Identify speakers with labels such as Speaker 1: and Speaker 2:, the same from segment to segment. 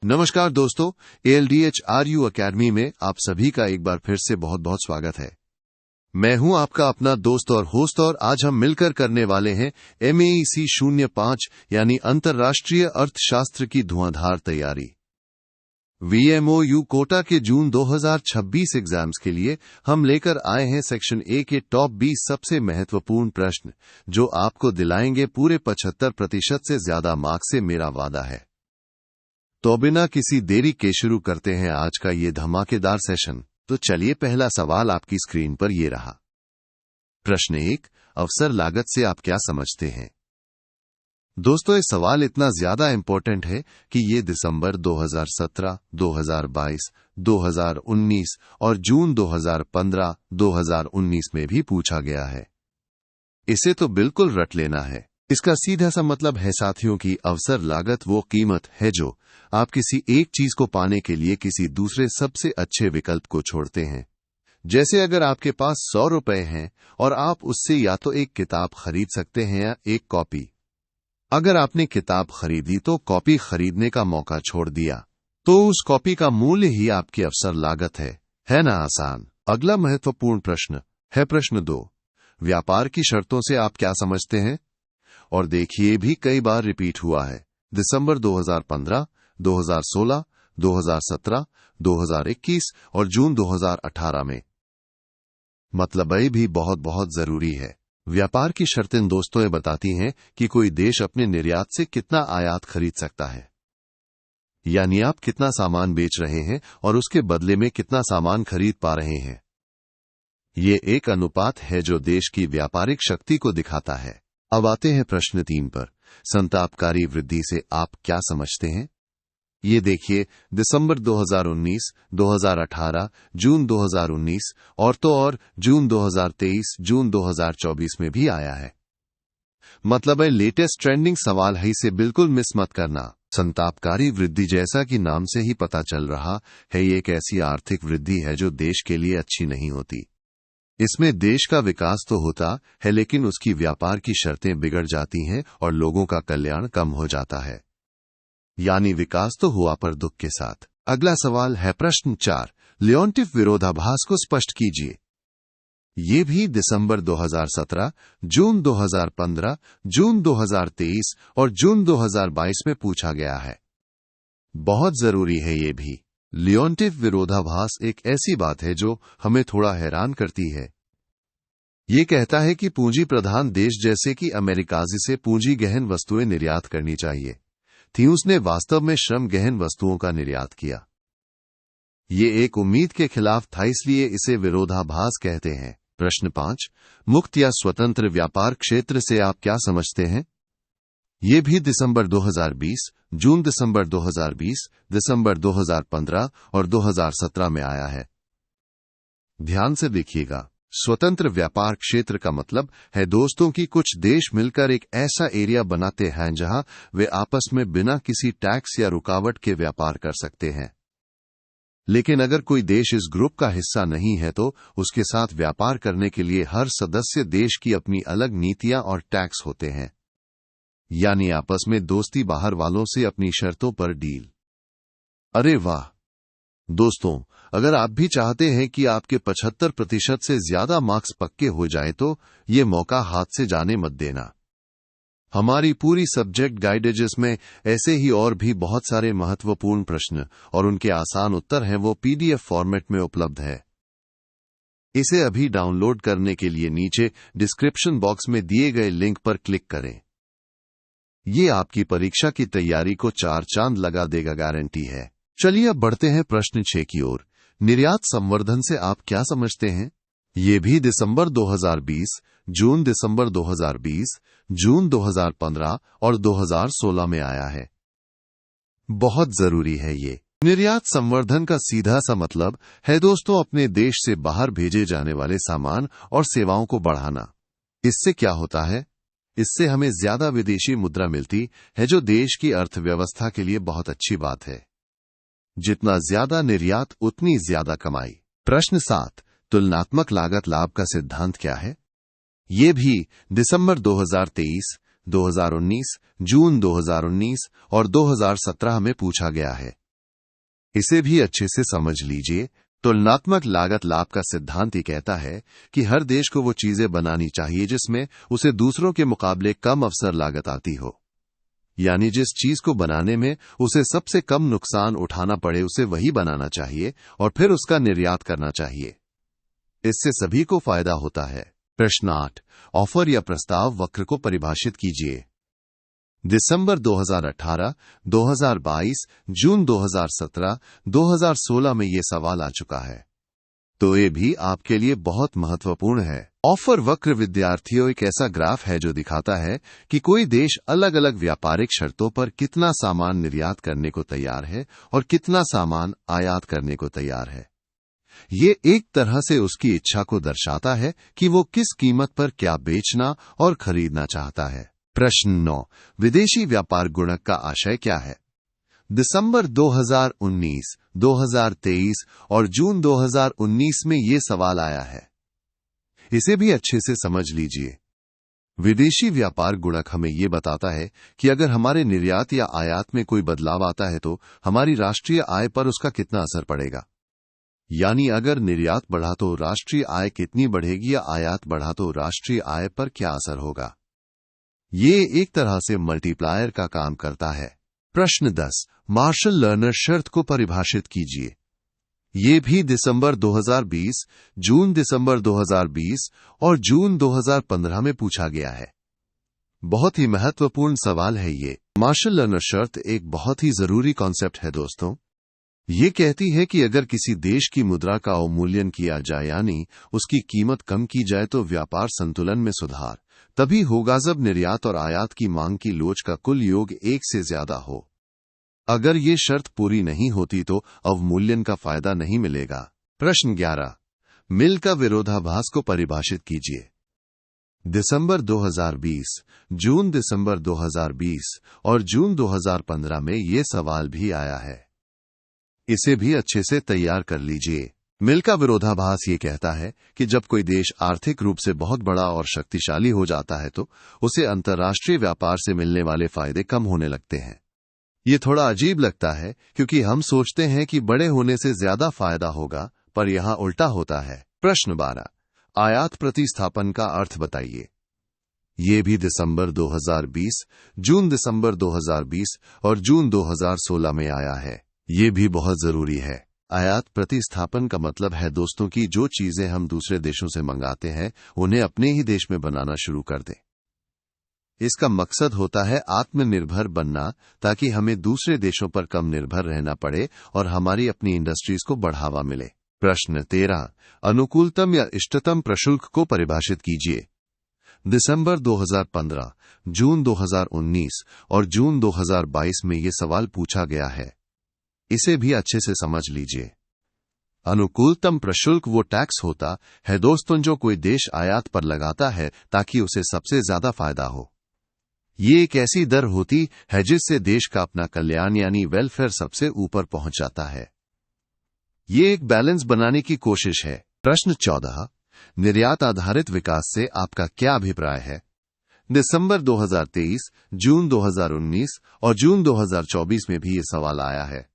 Speaker 1: नमस्कार दोस्तों, ALDHRU academy में आप सभी का एक बार फिर से बहुत बहुत स्वागत है। मैं हूं आपका अपना दोस्त और होस्ट और आज हम मिलकर करने वाले हैं MEEC 05 यानी अंतर्राष्ट्रीय अर्थशास्त्र की धुआंधार तैयारी। VMOU कोटा के जून 2026 एग्जाम्स के लिए हम लेकर आए हैं सेक्शन A के टॉप 20 सबसे महत्वपूर्ण प्रश्न, जो आपको दिलाएंगे पूरे 75% से ज्यादा मार्क्स से, मेरा वादा है। तो बिना किसी देरी के शुरू करते हैं आज का ये धमाकेदार सेशन। तो चलिए, पहला सवाल आपकी स्क्रीन पर ये रहा। प्रश्न 1, अवसर लागत से आप क्या समझते हैं? दोस्तों, ये सवाल इतना ज्यादा इंपॉर्टेंट है कि ये दिसंबर 2017, 2022, 2019 और जून 2015, 2019 में भी पूछा गया है। इसे तो बिल्कुल रट लेना है। इसका सीधा सा मतलब है साथियों की अवसर लागत वो कीमत है जो आप किसी एक चीज को पाने के लिए किसी दूसरे सबसे अच्छे विकल्प को छोड़ते हैं। जैसे अगर आपके पास 100 रुपए हैं और आप उससे या तो एक किताब खरीद सकते हैं या एक कॉपी। अगर आपने किताब खरीदी तो कॉपी खरीदने का मौका छोड़ दिया, तो उस कॉपी का मूल्य ही आपकी अवसर लागत है ना आसान। अगला महत्वपूर्ण प्रश्न है प्रश्न 2, व्यापार की शर्तों से आप क्या समझते हैं? और देखिए, भी कई बार रिपीट हुआ है। दिसंबर 2015, 2016, 2017, 2021 और जून 2018 में। मतलब ये भी बहुत बहुत जरूरी है। व्यापार की शर्तें दोस्तों ये बताती हैं कि कोई देश अपने निर्यात से कितना आयात खरीद सकता है, यानी आप कितना सामान बेच रहे हैं और उसके बदले में कितना सामान खरीद पा रहे हैं। ये एक अनुपात है जो देश की व्यापारिक शक्ति को दिखाता है। अब आते हैं प्रश्न 3 पर, संतापकारी वृद्धि से आप क्या समझते हैं? ये देखिए, दिसंबर 2019, 2018, जून 2019 और तो और जून 2023, जून 2024 में भी आया है। मतलब है लेटेस्ट ट्रेंडिंग सवाल है, इसे बिल्कुल मिस मत करना। संतापकारी वृद्धि, जैसा कि नाम से ही पता चल रहा है, ये एक ऐसी आर्थिक वृद्धि है जो देश के लिए अच्छी नहीं होती। इसमें देश का विकास तो होता है, लेकिन उसकी व्यापार की शर्तें बिगड़ जाती हैं और लोगों का कल्याण कम हो जाता है। यानी विकास तो हुआ पर दुख के साथ। अगला सवाल है प्रश्न 4, लियोन्टिफ विरोधाभास को स्पष्ट कीजिए। ये भी दिसंबर 2017, जून 2015, जून 2023 और जून 2022 में पूछा गया है। बहुत जरूरी है ये भी। लियोन्टिफ विरोधाभास एक ऐसी बात है जो हमें थोड़ा हैरान करती है। ये कहता है कि पूंजी प्रधान देश जैसे कि अमेरिका से पूंजी गहन वस्तुएं निर्यात करनी चाहिए थी, उसने वास्तव में श्रम गहन वस्तुओं का निर्यात किया। ये एक उम्मीद के खिलाफ था, इसलिए इसे विरोधाभास कहते हैं। प्रश्न 5, मुक्त या स्वतंत्र व्यापार क्षेत्र से आप क्या समझते हैं? ये भी दिसंबर 2020, जून दिसंबर 2020, दिसंबर 2015 और 2017 में आया है। ध्यान से देखिएगा, स्वतंत्र व्यापार क्षेत्र का मतलब है दोस्तों कि कुछ देश मिलकर एक ऐसा एरिया बनाते हैं जहां वे आपस में बिना किसी टैक्स या रुकावट के व्यापार कर सकते हैं। लेकिन अगर कोई देश इस ग्रुप का हिस्सा नहीं है तो उसके साथ व्यापार करने के लिए हर सदस्य देश की अपनी अलग नीतियां और टैक्स होते हैं। यानी आपस में दोस्ती, बाहर वालों से अपनी शर्तों पर डील। अरे वाह दोस्तों, अगर आप भी चाहते हैं कि आपके 75% से ज्यादा मार्क्स पक्के हो जाए तो ये मौका हाथ से जाने मत देना। हमारी पूरी सब्जेक्ट गाइडेजेस में ऐसे ही और भी बहुत सारे महत्वपूर्ण प्रश्न और उनके आसान उत्तर हैं, वो PDF फॉर्मेट में उपलब्ध है। इसे अभी डाउनलोड करने के लिए नीचे डिस्क्रिप्शन बॉक्स में दिए गए लिंक पर क्लिक करें। ये आपकी परीक्षा की तैयारी को 4 चांद लगा देगा, गारंटी है। चलिए अब बढ़ते हैं प्रश्न 6 की ओर। निर्यात संवर्धन से आप क्या समझते हैं? ये भी दिसंबर 2020, जून दिसंबर 2020, जून 2015 और 2016 में आया है। बहुत जरूरी है ये। निर्यात संवर्धन का सीधा सा मतलब है दोस्तों अपने देश से बाहर भेजे जाने वाले सामान और सेवाओं को बढ़ाना। इससे क्या होता है? इससे हमें ज्यादा विदेशी मुद्रा मिलती है, जो देश की अर्थव्यवस्था के लिए बहुत अच्छी बात है। जितना ज्यादा निर्यात उतनी ज्यादा कमाई। प्रश्न 7, तुलनात्मक लागत लाभ का सिद्धांत क्या है? ये भी दिसंबर 2023, 2019, जून 2019 और 2017 में पूछा गया है। इसे भी अच्छे से समझ लीजिए। तुलनात्मक लागत लाभ का सिद्धांत ये कहता है कि हर देश को वो चीजें बनानी चाहिए जिसमें उसे दूसरों के मुकाबले कम अवसर लागत आती हो। यानी जिस चीज को बनाने में उसे सबसे कम नुकसान उठाना पड़े उसे वही बनाना चाहिए और फिर उसका निर्यात करना चाहिए। इससे सभी को फायदा होता है। प्रश्न 8, ऑफर या प्रस्ताव वक्र को परिभाषित कीजिए। दिसंबर 2018, 2022, जून 2017, 2016 में ये सवाल आ चुका है, तो ये भी आपके लिए बहुत महत्वपूर्ण है। ऑफर वक्र विद्यार्थियों एक ऐसा ग्राफ है जो दिखाता है कि कोई देश अलग अलग व्यापारिक शर्तों पर कितना सामान निर्यात करने को तैयार है और कितना सामान आयात करने को तैयार है। ये एक तरह से उसकी इच्छा को दर्शाता है कि वो किस कीमत पर क्या बेचना और खरीदना चाहता है। प्रश्न 9, विदेशी व्यापार गुणक का आशय क्या है? दिसंबर 2019, 2023 और जून 2019 में ये सवाल आया है। इसे भी अच्छे से समझ लीजिए। विदेशी व्यापार गुणक हमें ये बताता है कि अगर हमारे निर्यात या आयात में कोई बदलाव आता है तो हमारी राष्ट्रीय आय पर उसका कितना असर पड़ेगा। यानी अगर निर्यात बढ़ा तो राष्ट्रीय आय कितनी बढ़ेगी या आयात बढ़ा तो राष्ट्रीय आय पर क्या असर होगा। ये एक तरह से मल्टीप्लायर का काम करता है। प्रश्न 10, मार्शल लर्नर शर्त को परिभाषित कीजिए। ये भी दिसंबर 2020, जून दिसंबर 2020 और जून 2015 में पूछा गया है। बहुत ही महत्वपूर्ण सवाल है ये। मार्शल लर्नर शर्त एक बहुत ही जरूरी कॉन्सेप्ट है दोस्तों। ये कहती है कि अगर किसी देश की मुद्रा का अवमूल्यन किया जाए यानी उसकी कीमत कम की जाए तो व्यापार संतुलन में सुधार तभी होगा जब निर्यात और आयात की मांग की लोच का कुल योग एक से ज्यादा हो। अगर ये शर्त पूरी नहीं होती तो अवमूल्यन का फायदा नहीं मिलेगा। प्रश्न 11, मिल का विरोधाभास को परिभाषित कीजिए। दिसंबर 2020, जून दिसंबर 2020 और जून 2015 में ये सवाल भी आया है। इसे भी अच्छे से तैयार कर लीजिए। मिल का विरोधाभास ये कहता है कि जब कोई देश आर्थिक रूप से बहुत बड़ा और शक्तिशाली हो जाता है तो उसे अंतर्राष्ट्रीय व्यापार से मिलने वाले फायदे कम होने लगते हैं। ये थोड़ा अजीब लगता है क्योंकि हम सोचते हैं कि बड़े होने से ज्यादा फायदा होगा, पर यहां उल्टा होता है। प्रश्न 12, आयात प्रतिस्थापन का अर्थ बताइए। ये भी दिसंबर 2020, जून दिसंबर 2020 और जून 2016 में आया है। ये भी बहुत जरूरी है। आयात प्रतिस्थापन का मतलब है दोस्तों कि जो चीजें हम दूसरे देशों से मंगाते हैं उन्हें अपने ही देश में बनाना शुरू कर दें। इसका मकसद होता है आत्मनिर्भर बनना ताकि हमें दूसरे देशों पर कम निर्भर रहना पड़े और हमारी अपनी इंडस्ट्रीज को बढ़ावा मिले। प्रश्न 13, अनुकूलतम या इष्टतम प्रशुल्क को परिभाषित कीजिए। दिसंबर 2015, जून 2019 और जून 2022 में ये सवाल पूछा गया है। इसे भी अच्छे से समझ लीजिए। अनुकूलतम प्रशुल्क वो टैक्स होता है दोस्तों जो कोई देश आयात पर लगाता है ताकि उसे सबसे ज्यादा फायदा हो। ये एक ऐसी दर होती है जिससे देश का अपना कल्याण यानी वेलफेयर सबसे ऊपर पहुंच जाता है। ये एक बैलेंस बनाने की कोशिश है। प्रश्न 14, निर्यात आधारित विकास से आपका क्या अभिप्राय है? दिसंबर 2023, जून 2019 और जून 2024 में भी ये सवाल आया है।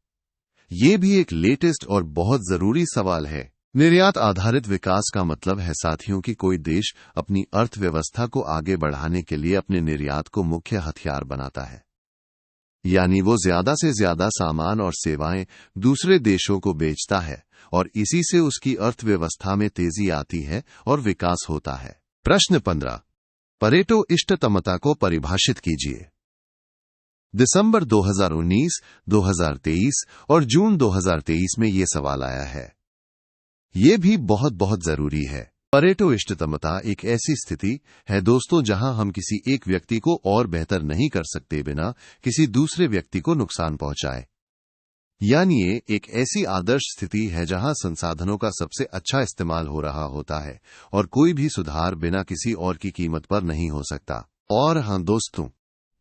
Speaker 1: ये भी एक लेटेस्ट और बहुत जरूरी सवाल है। निर्यात आधारित विकास का मतलब है साथियों कि कोई देश अपनी अर्थव्यवस्था को आगे बढ़ाने के लिए अपने निर्यात को मुख्य हथियार बनाता है। यानी वो ज्यादा से ज्यादा सामान और सेवाएं दूसरे देशों को बेचता है और इसी से उसकी अर्थव्यवस्था में तेजी आती है और विकास होता है। प्रश्न 15, परेटो इष्टतमता को परिभाषित कीजिए। दिसंबर 2019, 2023 और जून 2023 में ये सवाल आया है। ये भी बहुत जरूरी है। परेटो इष्टतमता एक ऐसी स्थिति है दोस्तों जहां हम किसी एक व्यक्ति को और बेहतर नहीं कर सकते बिना किसी दूसरे व्यक्ति को नुकसान पहुंचाए। यानी ये एक ऐसी आदर्श स्थिति है जहां संसाधनों का सबसे अच्छा इस्तेमाल हो रहा होता है और कोई भी सुधार बिना किसी और की कीमत पर नहीं हो सकता। और हां दोस्तों,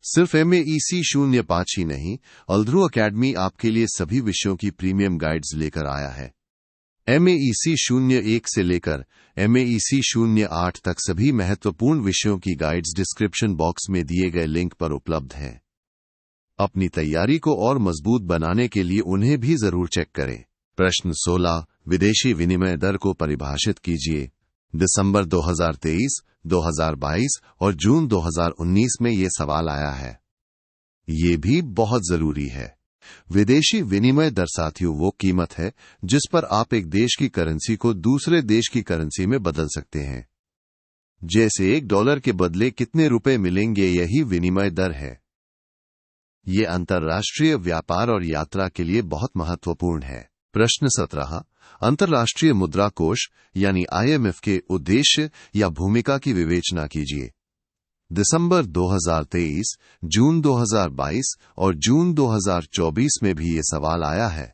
Speaker 1: सिर्फ MEEC 05 ही नहीं, अल्ध्रो अकेडमी आपके लिए सभी विषयों की प्रीमियम गाइड्स लेकर आया है। MEEC 01 से लेकर MEEC 08 तक सभी महत्वपूर्ण विषयों की गाइड्स डिस्क्रिप्शन बॉक्स में दिए गए लिंक पर उपलब्ध हैं। अपनी तैयारी को और मजबूत बनाने के लिए उन्हें भी जरूर चेक करें। प्रश्न 16, विदेशी विनिमय दर को परिभाषित कीजिए। दिसंबर 2023, 2022 और जून 2019 में ये सवाल आया है। ये भी बहुत जरूरी है। विदेशी विनिमय दर साथियों वो कीमत है जिस पर आप एक देश की करेंसी को दूसरे देश की करेंसी में बदल सकते हैं। जैसे $1 के बदले कितने रुपए मिलेंगे, यही विनिमय दर है। ये अंतर्राष्ट्रीय व्यापार और यात्रा के लिए बहुत महत्वपूर्ण है। प्रश्न 17, अंतर्राष्ट्रीय मुद्रा कोष यानी IMF के उद्देश्य या भूमिका की विवेचना कीजिए। दिसंबर 2023, जून 2022 और जून 2024 में भी ये सवाल आया है।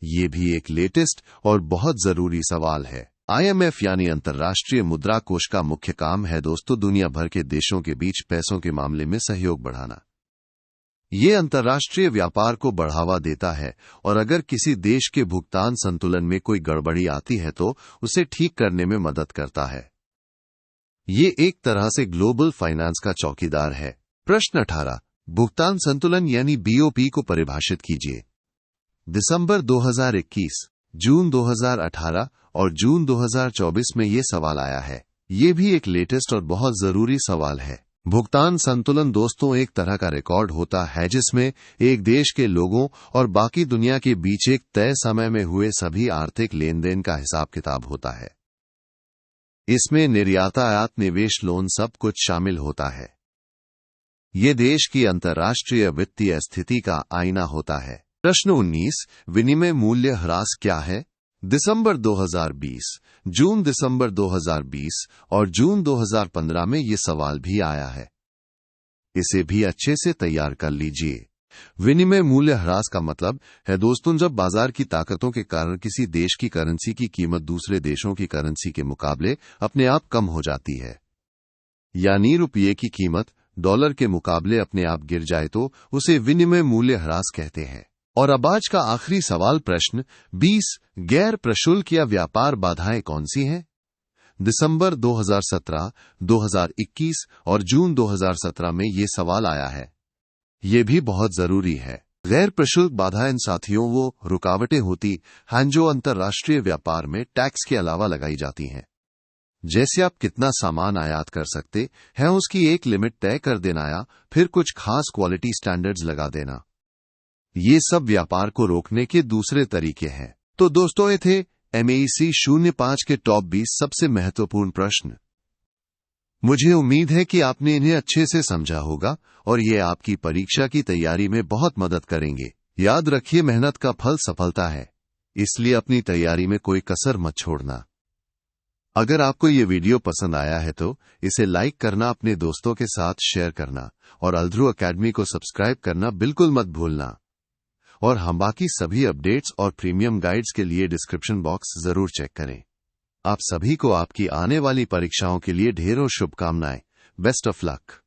Speaker 1: ये भी एक लेटेस्ट और बहुत जरूरी सवाल है। IMF यानी अंतर्राष्ट्रीय मुद्रा कोष का मुख्य काम है दोस्तों दुनिया भर के देशों के बीच पैसों के मामले में सहयोग बढ़ाना। ये अंतर्राष्ट्रीय व्यापार को बढ़ावा देता है और अगर किसी देश के भुगतान संतुलन में कोई गड़बड़ी आती है तो उसे ठीक करने में मदद करता है। ये एक तरह से ग्लोबल फाइनेंस का चौकीदार है। प्रश्न 18, भुगतान संतुलन यानी BOP को परिभाषित कीजिए। दिसंबर 2021, जून 2018 और जून 2024 में ये सवाल आया है। ये भी एक लेटेस्ट और बहुत जरूरी सवाल है। भुगतान संतुलन दोस्तों एक तरह का रिकॉर्ड होता है जिसमें एक देश के लोगों और बाकी दुनिया के बीच एक तय समय में हुए सभी आर्थिक लेन देन का हिसाब किताब होता है। इसमें निर्यात आयात निवेश लोन सब कुछ शामिल होता है। ये देश की अंतर्राष्ट्रीय वित्तीय स्थिति का आईना होता है। प्रश्न 19, विनिमय मूल्य ह्रास क्या है? दिसंबर 2020, जून दिसंबर 2020 और जून 2015 में ये सवाल भी आया है। इसे भी अच्छे से तैयार कर लीजिए। विनिमय मूल्य ह्रास का मतलब है दोस्तों जब बाजार की ताकतों के कारण किसी देश की करेंसी की कीमत दूसरे देशों की करेंसी के मुकाबले अपने आप कम हो जाती है। यानी रुपये की कीमत डॉलर के मुकाबले अपने आप गिर जाए तो उसे विनिमय मूल्य ह्रास कहते हैं। और अब आज का आखिरी सवाल प्रश्न 20, गैर प्रशुल्क या व्यापार बाधाएं कौन सी हैं? दिसंबर 2017, 2021 और जून 2017 में ये सवाल आया है। ये भी बहुत जरूरी है। गैर प्रशुल्क बाधाएं साथियों वो रुकावटें होती हैं जो अंतर्राष्ट्रीय व्यापार में टैक्स के अलावा लगाई जाती हैं। जैसे आप कितना सामान आयात कर सकते हैं उसकी एक लिमिट तय कर देना या फिर कुछ खास क्वालिटी स्टैंडर्ड्स लगा देना। ये सब व्यापार को रोकने के दूसरे तरीके हैं। तो दोस्तों ये थे MEC 05 के टॉप 20 सबसे महत्वपूर्ण प्रश्न। मुझे उम्मीद है कि आपने इन्हें अच्छे से समझा होगा और ये आपकी परीक्षा की तैयारी में बहुत मदद करेंगे। याद रखिए मेहनत का फल सफलता है, इसलिए अपनी तैयारी में कोई कसर मत छोड़ना। अगर आपको ये वीडियो पसंद आया है तो इसे लाइक करना, अपने दोस्तों के साथ शेयर करना और अल्ध्रुव अकेडमी को सब्सक्राइब करना बिल्कुल मत भूलना। और हम बाकी सभी अपडेट्स और प्रीमियम गाइड्स के लिए डिस्क्रिप्शन बॉक्स जरूर चेक करें। आप सभी को आपकी आने वाली परीक्षाओं के लिए ढेरों शुभकामनाएं। Best of luck.